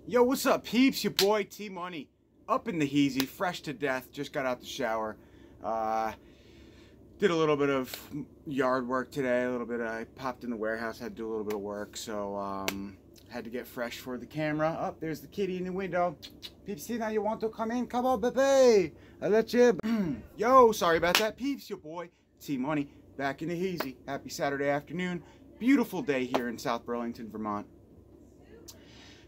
Yo, what's up, peeps? Your boy T-Money, up in the heezy, fresh to death. Just got out the shower. Did a little bit of yard work today. I popped in the warehouse, had to do a little bit of work, so had to get fresh for the camera. Oh, there's the kitty in the window. Peeps, now you want to come in? Come on, baby. I let you. Yo, sorry about that, peeps. Your boy T-Money, back in the heezy. Happy Saturday afternoon. Beautiful day here in South Burlington, Vermont.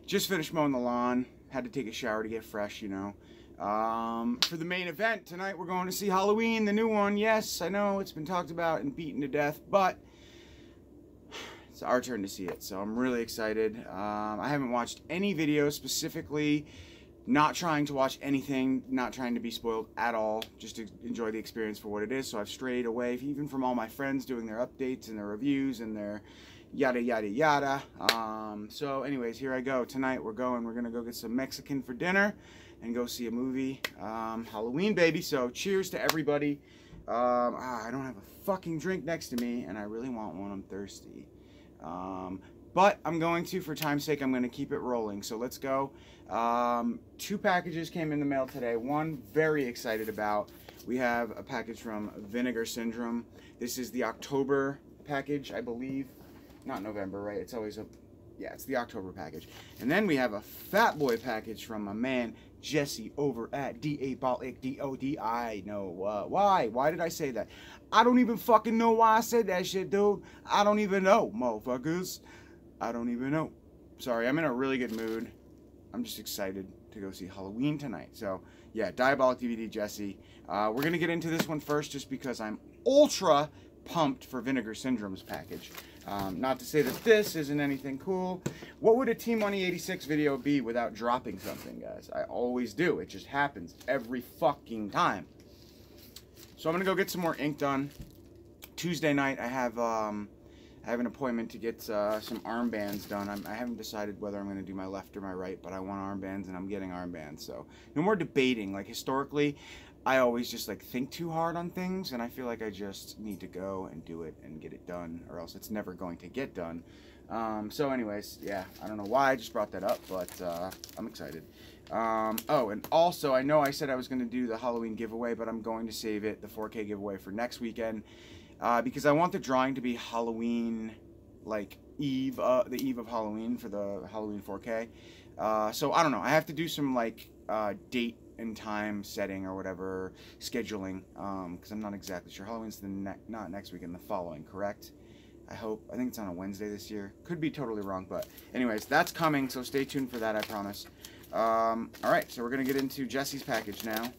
Just finished mowing the lawn. Had to take a shower to get fresh, you know. For the main event tonight, we're going to see Halloween, the new one. Yes, I know it's been talked about and beaten to death, but it's our turn to see it, so I'm really excited. I haven't watched any videos specifically, not trying to watch anything, not trying to be spoiled at all, just to enjoy the experience for what it is. So I've strayed away even from all my friends doing their updates and their reviews and their yada yada yada. So anyways, here I go. Tonight we're gonna go get some Mexican for dinner and go see a movie. Halloween, baby. So cheers to everybody. I don't have a fucking drink next to me and I really want one. I'm thirsty. But I'm going to, for time's sake, I'm going to keep it rolling. So let's go. 2 packages came in the mail today. One very excited about. We have a package from Vinegar Syndrome. This is the October package, I believe. Not November, right? It's always yeah, it's the October package. And then we have a Fat Boy package from my man Jesse over at Diabolikdvd. I know why. Why did I say that? I don't even fucking know why I said that shit, dude. I don't even know, motherfuckers. I don't even know. Sorry, I'm in a really good mood. I'm just excited to go see Halloween tonight. So, yeah, Diabolikdvd, Jesse. We're going to get into this one first just because I'm ultra pumped for Vinegar Syndrome's package. Not to say that this isn't anything cool. What would a T-Money 86 video be without dropping something, guys? I always do. It just happens every fucking time. So I'm going to go get some more ink done. Tuesday night, I have an appointment to get some armbands done. I haven't decided whether I'm going to do my left or my right, but I want armbands and I'm getting armbands. So no more debating. Like historically, I always just like think too hard on things, and I feel like I just need to go and do it and get it done, or else it's never going to get done. So anyways, yeah, I don't know why I just brought that up, but I'm excited. Oh, and also, I know I said I was going to do the Halloween giveaway, but I'm going to save it, the 4K giveaway, for next weekend, because I want the drawing to be Halloween, like the eve of Halloween for the Halloween 4K. So I don't know. I have to do some like date and time setting or whatever, scheduling, because I'm not exactly sure. Halloween's not next weekend, the following, correct? I hope. I think it's on a Wednesday this year. Could be totally wrong, but anyways, that's coming, so stay tuned for that, I promise. Alright, so we're going to get into Jesse's package now.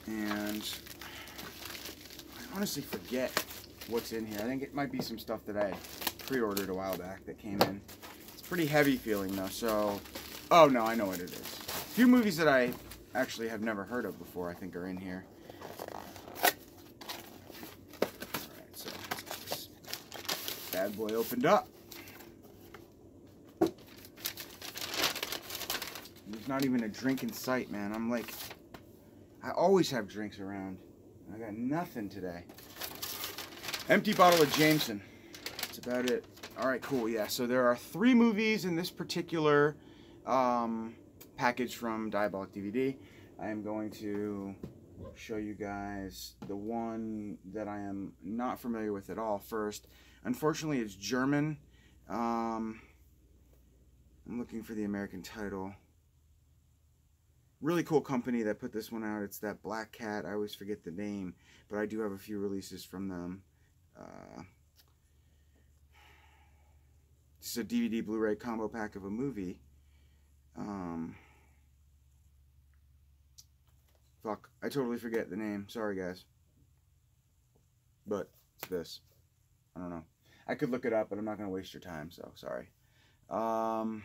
And I honestly forget what's in here. I think it might be some stuff that I pre-ordered a while back that came in. It's pretty heavy feeling, though, so... Oh, no, I know what it is. A few movies that I actually have never heard of before, I think, are in here. Alright, so let's get this bad boy opened up. There's not even a drink in sight, man. I'm like... I always have drinks around. I got nothing today. Empty bottle of Jameson. That's about it. Alright, cool, yeah. So there are 3 movies in this particular package from Diabolikdvd. I am going to show you guys the one that I am not familiar with at all first. Unfortunately, it's German. I'm looking for the American title. Really cool company that put this one out. It's that Black Cat. I always forget the name, but I do have a few releases from them. This is a DVD Blu-ray combo pack of a movie. Fuck, I totally forget the name. Sorry, guys. But it's this. I don't know. I could look it up, but I'm not going to waste your time, so sorry. What's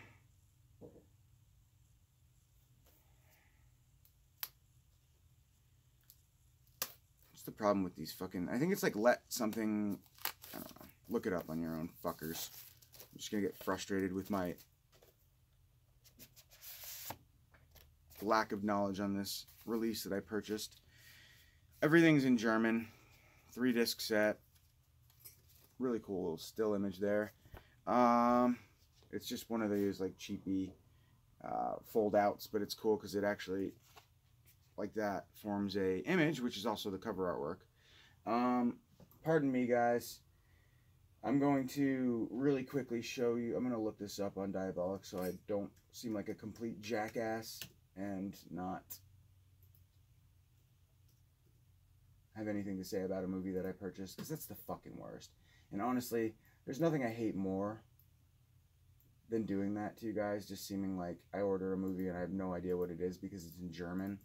the problem with these fucking... I think it's like let something... I don't know. Look it up on your own, fuckers. I'm just going to get frustrated with my lack of knowledge on this release that I purchased. Everything's in German. 3-disc set. Really cool little still image there. It's just one of those like cheapy fold outs, but it's cool because it actually, like that, forms a image, which is also the cover artwork. Pardon me, guys. I'm going to really quickly show you. I'm going to look this up on Diabolic so I don't seem like a complete jackass and not have anything to say about a movie that I purchased, because that's the fucking worst. And honestly, there's nothing I hate more than doing that to you guys, just seeming like I order a movie and I have no idea what it is because it's in German.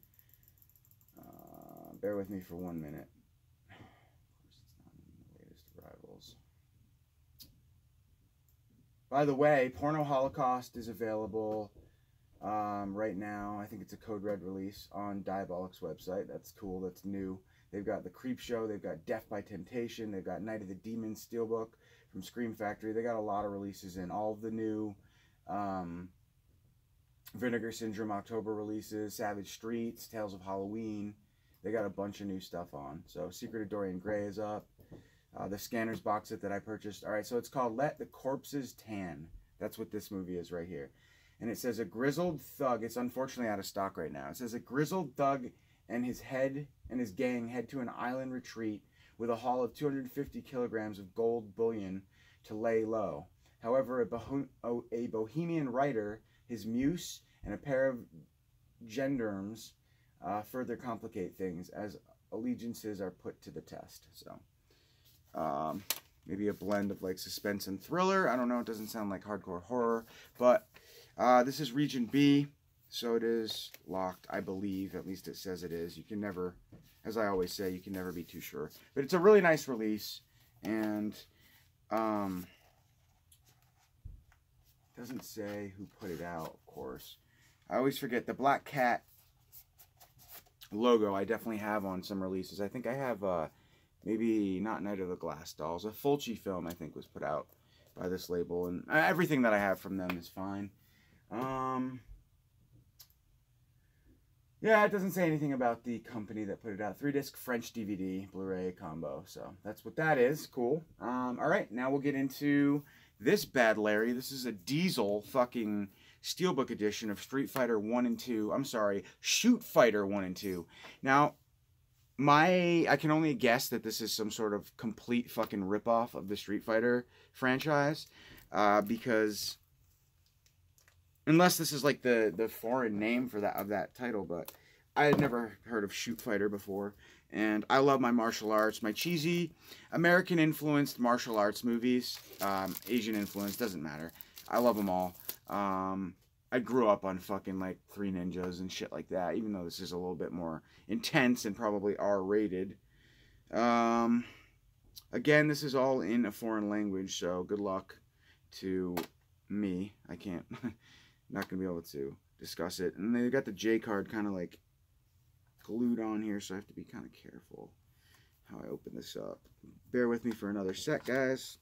Bear with me for 1 minute. Of course, it's not in the latest arrivals. By the way, Porno Holocaust is available right now. I think it's a Code Red release on Diabolic's website. That's cool. That's new. They've got The Creep Show. They've got Death by Temptation. They've got Night of the Demons Steelbook from Scream Factory. They got a lot of releases in. All of the new Vinegar Syndrome October releases, Savage Streets, Tales of Halloween. They got a bunch of new stuff on. So Secret of Dorian Gray is up. The Scanners box set that I purchased. All right, so it's called Let the Corpses Tan. That's what this movie is right here. And it says a grizzled thug. It's unfortunately out of stock right now. It says a grizzled thug and his gang head to an island retreat with a haul of 250 kilograms of gold bullion to lay low. However, a bohemian writer, his muse, and a pair of gendarmes further complicate things as allegiances are put to the test. So, maybe a blend of like suspense and thriller. I don't know. It doesn't sound like hardcore horror, but this is Region B, so it is locked, I believe. At least it says it is. You can never, as I always say, you can never be too sure. But it's a really nice release, and doesn't say who put it out, of course. I always forget the Black Cat logo. I definitely have on some releases. I think I have maybe not Night of the Glass Dolls. A Fulci film, I think, was put out by this label, and everything that I have from them is fine. Yeah, it doesn't say anything about the company that put it out. 3-disc French DVD Blu-ray combo. So that's what that is. Cool. All right, now we'll get into this bad Larry. This is a diesel fucking Steelbook edition of Street Fighter 1 and 2. I'm sorry, Shoot Fighter 1 and 2. Now, I can only guess that this is some sort of complete fucking ripoff of the Street Fighter franchise, because unless this is like the foreign name for that title, but I had never heard of Shoot Fighter before, and I love my martial arts, my cheesy American influenced martial arts movies, Asian influence, doesn't matter. I love them all. I grew up on fucking like Three Ninjas and shit like that, even though this is a little bit more intense and probably R-rated. Again, this is all in a foreign language, so good luck to me. I can't, not gonna be able to discuss it. And they got the J card kind of like glued on here, so I have to be kind of careful how I open this up. Bear with me for another sec, guys.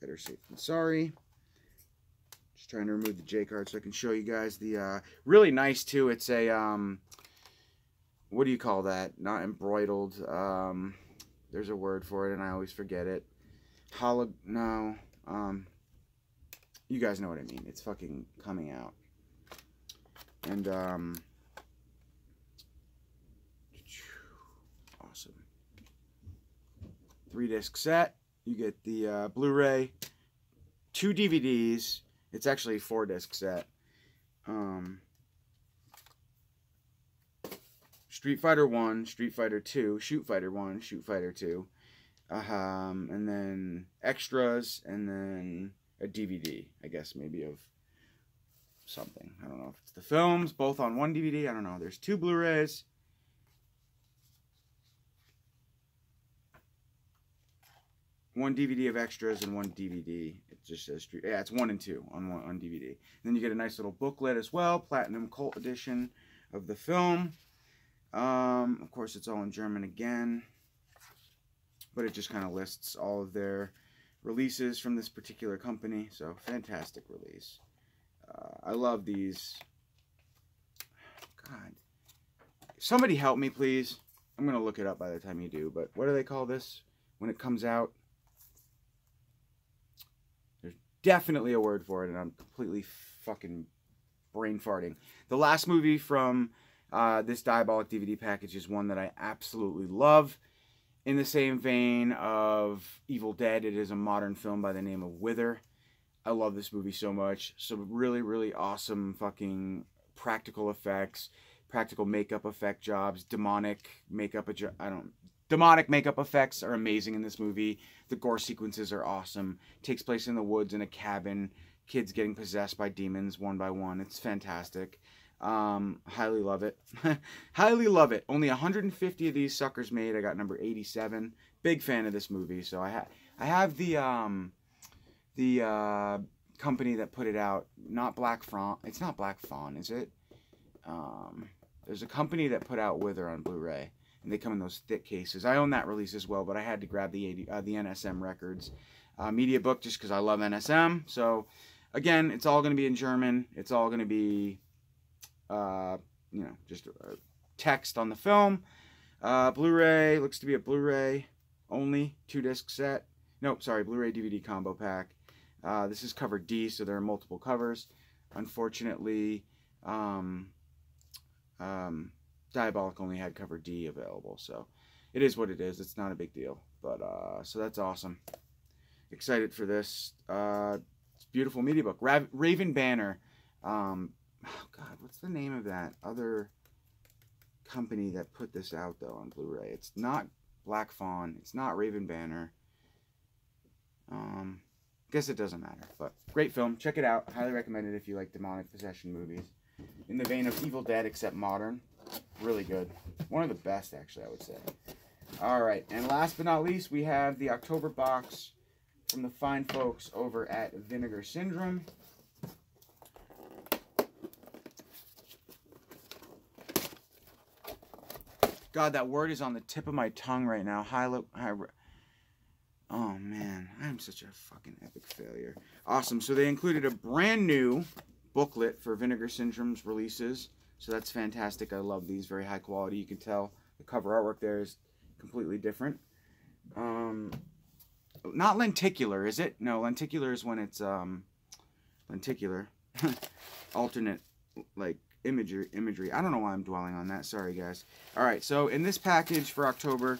Better safe than sorry. Just trying to remove the J card so I can show you guys the, really nice too. It's a, what do you call that? Not embroidered. There's a word for it and I always forget it. No. You guys know what I mean. It's fucking coming out. And, awesome. 3-disc set. You get the, Blu-ray, 2 DVDs. It's actually a 4-disc set. Street Fighter 1, Street Fighter 2, Shoot Fighter 1, Shoot Fighter 2. And then extras, and then a DVD, I guess, maybe of something. I don't know if it's the films, both on one DVD. I don't know. There's 2 Blu-rays. One DVD of extras and 1 DVD. It just says Street. Yeah, it's 1 and 2 on DVD. And then you get a nice little booklet as well, Platinum Cult Edition of the film. Of course, it's all in German again, but it just kind of lists all of their releases from this particular company. So fantastic release. I love these. God, somebody help me, please. I'm gonna look it up by the time you do. But what do they call this when it comes out? definitely a word for it, and I'm completely fucking brain farting. The last movie from this Diabolic DVD package is one that I absolutely love. In the same vein of Evil Dead, it is a modern film by the name of Wither. I love this movie so much. Some really, really awesome fucking practical effects, practical makeup effect jobs, demonic makeup effects are amazing in this movie. The gore sequences are awesome. It takes place in the woods in a cabin. Kids getting possessed by demons one by one. It's fantastic. Highly love it. Highly love it. Only 150 of these suckers made. I got number 87. Big fan of this movie. So I have the company that put it out. Not Black Fawn. It's not Black Fawn, is it? There's a company that put out Wither on Blu-ray, and they come in those thick cases. I own that release as well, but I had to grab the NSM Records media book just because I love NSM. So again, it's all going to be in German. It's all going to be just text on the film. Blu-ray looks to be a Blu-ray only 2-disc set. Nope, sorry, Blu-ray DVD combo pack. This is cover D, so there are multiple covers. Unfortunately, Diabolic only had cover D available, so it is what it is. It's not a big deal, but so that's awesome. Excited for this. It's a beautiful media book. Raven Banner. Oh God, what's the name of that other company that put this out though on Blu-ray? It's not Black Fawn. It's not Raven Banner. Guess it doesn't matter, but great film. Check it out. Highly recommend it if you like demonic possession movies. In the vein of Evil Dead, except modern. Really good. One of the best, actually, I would say. Alright, and last but not least, we have the October box from the fine folks over at Vinegar Syndrome. God, that word is on the tip of my tongue right now. Oh, man. I am such a fucking epic failure. Awesome. So they included a brand new booklet for Vinegar Syndrome's releases. So that's fantastic. I love these. Very high quality. You can tell the cover artwork there is completely different. Not lenticular, is it? No, lenticular is when it's lenticular. Alternate, like, imagery. I don't know why I'm dwelling on that. Sorry, guys. Alright, so in this package for October,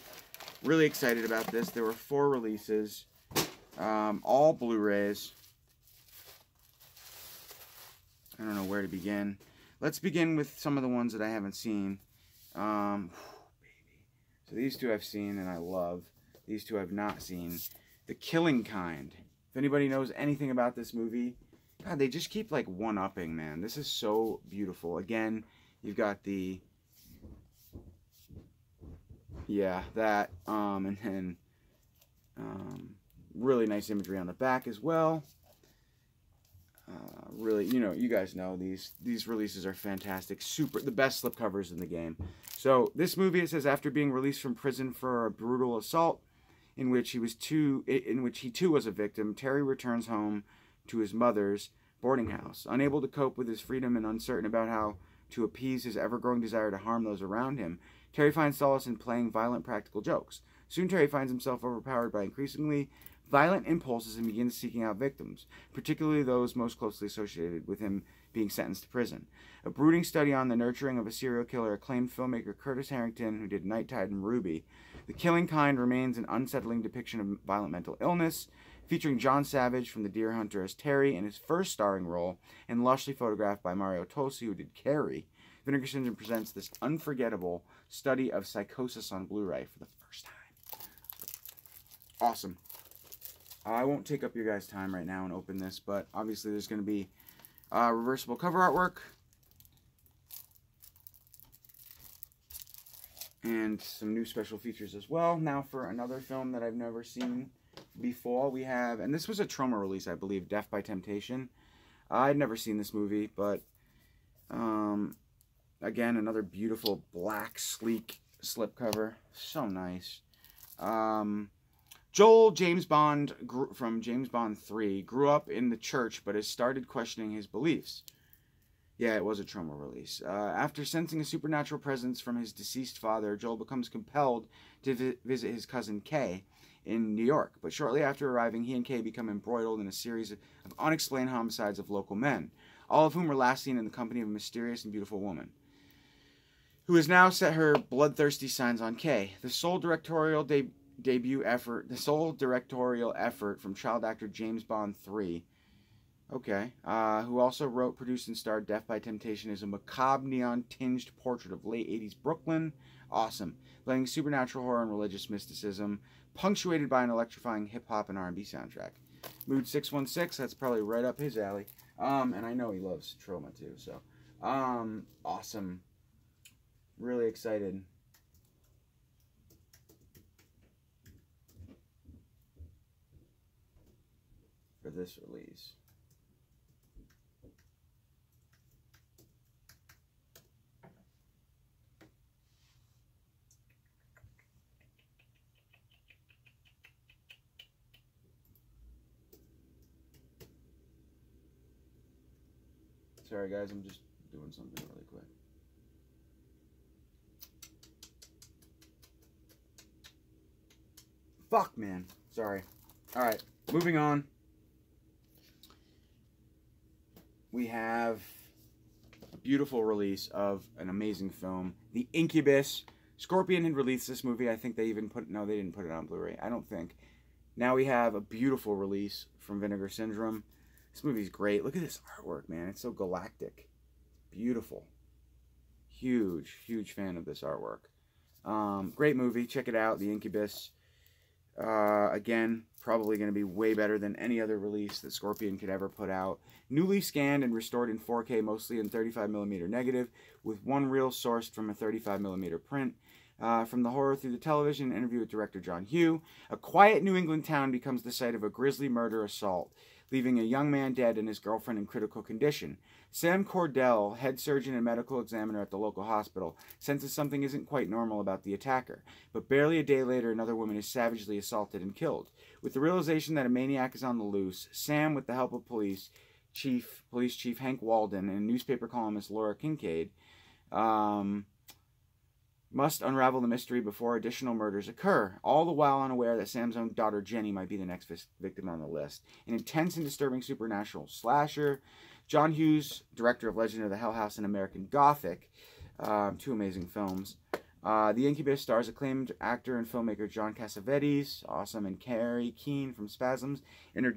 really excited about this. There were 4 releases. All Blu-rays. I don't know where to begin. Let's begin with some of the ones that I haven't seen. Baby. So these 2 I've seen and I love. These 2 I've not seen. The Killing Kind. If anybody knows anything about this movie, God, they just keep like one-upping, man. This is so beautiful. Again, you've got the that and then really nice imagery on the back as well. Really, you guys know these releases are fantastic. The best slipcovers in the game. So this movie, it says, after being released from prison for a brutal assault in which he too was a victim, Terry returns home to his mother's boarding house. Unable to cope with his freedom and uncertain about how to appease his ever-growing desire to harm those around him, Terry finds solace in playing violent practical jokes. Soon Terry finds himself overpowered by increasingly violent impulses and begins seeking out victims, particularly those most closely associated with him being sentenced to prison. A brooding study on the nurturing of a serial killer, acclaimed filmmaker Curtis Harrington, who did Night Tide and Ruby. The Killing Kind remains an unsettling depiction of violent mental illness, featuring John Savage from The Deer Hunter as Terry in his first starring role, and lushly photographed by Mario Tosi, who did Carrie. Vinegar Syndrome presents this unforgettable study of psychosis on Blu-ray for the first time. Awesome. I won't take up your guys' time right now and open this, but obviously there's going to be reversible cover artwork and some new special features as well. Now for another film that I've never seen before, we have, and this was a Troma release, I believe, Death by Temptation. I'd never seen this movie, but again, another beautiful black, sleek slipcover. So nice. Joel James Bond from James Bond 3 grew up in the church but has started questioning his beliefs. Yeah, it was a Troma release. After sensing a supernatural presence from his deceased father, Joel becomes compelled to visit his cousin Kay in New York. But shortly after arriving, he and Kay become embroiled in a series of unexplained homicides of local men, all of whom were last seen in the company of a mysterious and beautiful woman, who has now set her bloodthirsty signs on Kay. The sole directorial effort from child actor James Bond III, who also wrote, produced, and starred Death by Temptation, is a macabre, neon-tinged portrait of late 80s Brooklyn. Awesome. Blending supernatural horror and religious mysticism, punctuated by an electrifying hip-hop and R&B soundtrack. Mood 616, that's probably right up his alley. And I know he loves Trauma too, so. Awesome. Really excited. For this release. Sorry guys, I'm just doing something really quick. Fuck, man. Sorry. Alright, moving on. We have a beautiful release of an amazing film. The Incubus. Scorpion had released this movie. I think they even put... No, they didn't put it on Blu-ray. I don't think. Now we have a beautiful release from Vinegar Syndrome. This movie's great. Look at this artwork, man. It's so galactic. Beautiful. Huge, huge fan of this artwork. Great movie. Check it out. The Incubus. Again, probably going to be way better than any other release that Scorpion could ever put out. Newly scanned and restored in 4K, mostly in 35mm negative, with one reel sourced from a 35mm print. From the horror through the television, an interview with director John Hugh. A quiet New England town becomes the site of a grisly murder assault, leaving a young man dead and his girlfriend in critical condition. Sam Cordell, head surgeon and medical examiner at the local hospital, senses something isn't quite normal about the attacker. But barely a day later, another woman is savagely assaulted and killed. With the realization that a maniac is on the loose, Sam, with the help of police chief Hank Walden and newspaper columnist Laura Kincaid, must unravel the mystery before additional murders occur, all the while unaware that Sam's own daughter Jenny might be the next victim on the list. An intense and disturbing supernatural slasher. John Hughes, director of Legend of the Hell House and American Gothic, two amazing films. The Incubus stars acclaimed actor and filmmaker John Cassavetes, awesome, and Carrie Keene from Spasms, in her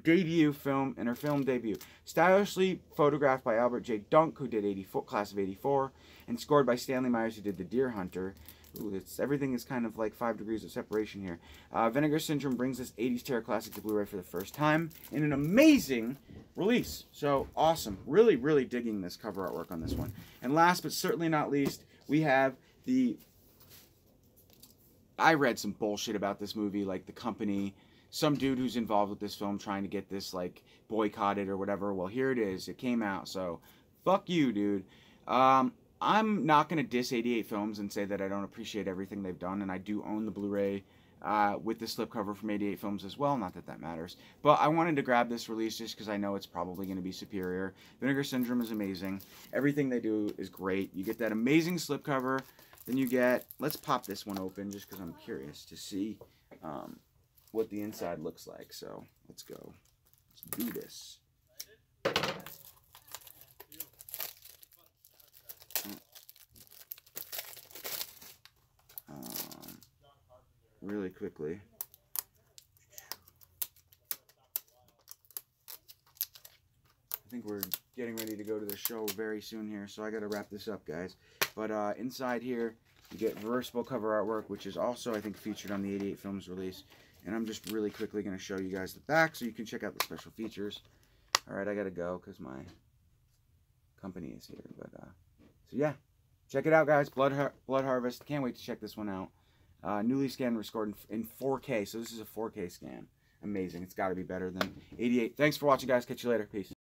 film debut. Stylishly photographed by Albert J. Dunk, who did Class of '84, and scored by Stanley Myers, who did The Deer Hunter. Ooh, everything is kind of like 5 degrees of separation here. Vinegar Syndrome brings this 80s terror classic to Blu-ray for the first time in an amazing release. So, awesome. Really, really digging this cover artwork on this one. And last but certainly not least, we have the... I read some bullshit about this movie, like the company, some dude who's involved with this film trying to get this, like, boycotted or whatever. Well, here it is. It came out, so fuck you, dude. I'm not going to diss 88 Films and say that I don't appreciate everything they've done, and I do own the Blu-ray with the slipcover from 88 Films as well, not that that matters. But I wanted to grab this release just because I know it's probably going to be superior. Vinegar Syndrome is amazing. Everything they do is great. You get that amazing slipcover. Then you get, let's pop this one open just because I'm curious to see what the inside looks like. So let's go. Let's do this. Really quickly. I think we're getting ready to go to the show very soon here, so I got to wrap this up, guys. But inside here, you get reversible cover artwork, which is also, I think, featured on the 88 Films release. And I'm just really quickly going to show you guys the back so you can check out the special features. Alright, I got to go because my company is here. But so, yeah. Check it out, guys. Blood Harvest. Can't wait to check this one out. Newly scanned and restored in 4K. So this is a 4K scan. Amazing. It's got to be better than 88. Thanks for watching, guys. Catch you later. Peace.